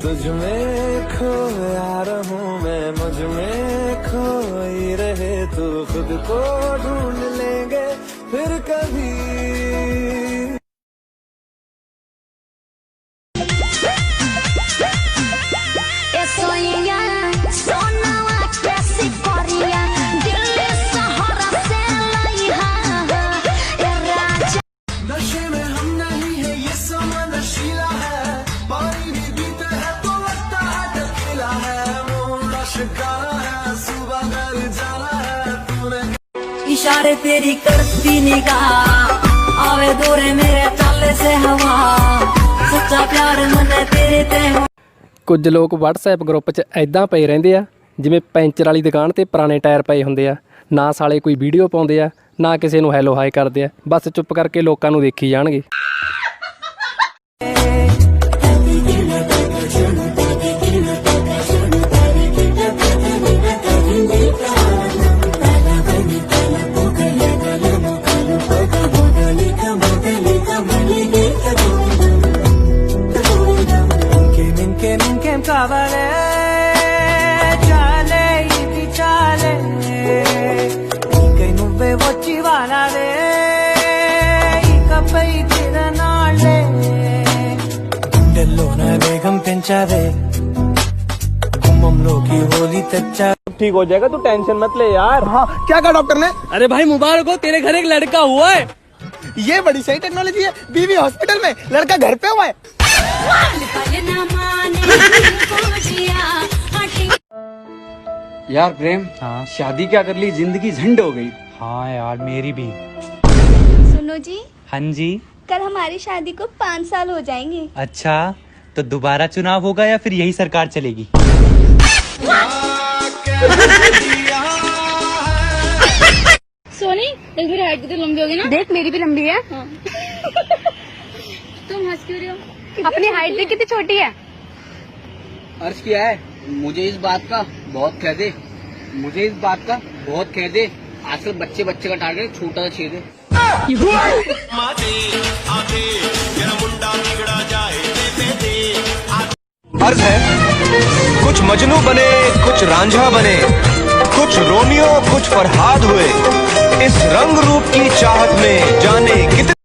तुझ में खोया रहूं मैं, मुझ में खोई रहे तू, खुद को ढूंढ लेंगे फिर कभी। नशे में हम नहीं है ये समा नशीला है, पानी भी पीते हैं तो लगता है टकीला है, मोड़ा शिकारा है, सुबह घर जाना है तूने। इशारे तेरी करती निगाह आवे दूरे मेरे चाले से हवा, सच्चा प्यार मने तेरे ते। ਕੁਝ ਲੋਕ WhatsApp ਗਰੁੱਪ 'ਚ ਐਦਾਂ ਪਏ ਰਹਿੰਦੇ ਆ ਜਿਵੇਂ ਪੈਂਚਰ ਵਾਲੀ ਦੁਕਾਨ ਤੇ ਪੁਰਾਣੇ ਟਾਇਰ ਪਏ ਹੁੰਦੇ ਆ। ਨਾ ਸਾਲੇ ਕੋਈ ਵੀਡੀਓ ਪਾਉਂਦੇ ਆ, ਨਾ ਕਿਸੇ ਨੂੰ ਹੈਲੋ ਹਾਈ ਕਰਦੇ ਆ, ਬਸ ਚੁੱਪ ਕਰਕੇ ਲੋਕਾਂ ਨੂੰ ਦੇਖੀ ਜਾਣਗੇ। కావాలే చాలే ఇది చాలే, నీకై నువ్వే వచ్చి వాడాలే ఇకపై చిరనాళ్ళే, గుండెల్లోన వేగం పెంచావే కుమ్మంలోకి హోలీ తెచ్చా। ठीक हो जाएगा, तू टेंशन मत ले यार। हाँ, क्या कहा डॉक्टर ने? अरे भाई मुबारक हो, तेरे घर एक लड़का हुआ है। ये बड़ी सही टेक्नोलॉजी है, बीवी हॉस्पिटल में, लड़का घर पे हुआ है। यार प्रेम, हाँ शादी क्या कर ली, जिंदगी झंड हो गई। हाँ यार मेरी भी। सुनो जी। हाँ जी। कल हमारी शादी को 5 साल हो जाएंगे। अच्छा, तो दोबारा चुनाव होगा या फिर यही सरकार चलेगी? सोनी, एक मेरी हाइट कितनी लंबी होगी ना? देख मेरी भी लंबी है। हाँ। तुम हंस क्यों रहे हो? अपनी हाइट देख कितनी छोटी है। अर्ज किया है, मुझे इस बात का बहुत कह दे, मुझे इस बात का बहुत कह दे, आजकल बच्चे का टारगेट छोटा सा छेद है। अर्ज है, कुछ मजनू बने, कुछ रांझा बने, कुछ रोमियो, कुछ फरहाद हुए, इस रंग रूप की चाहत में जाने कितने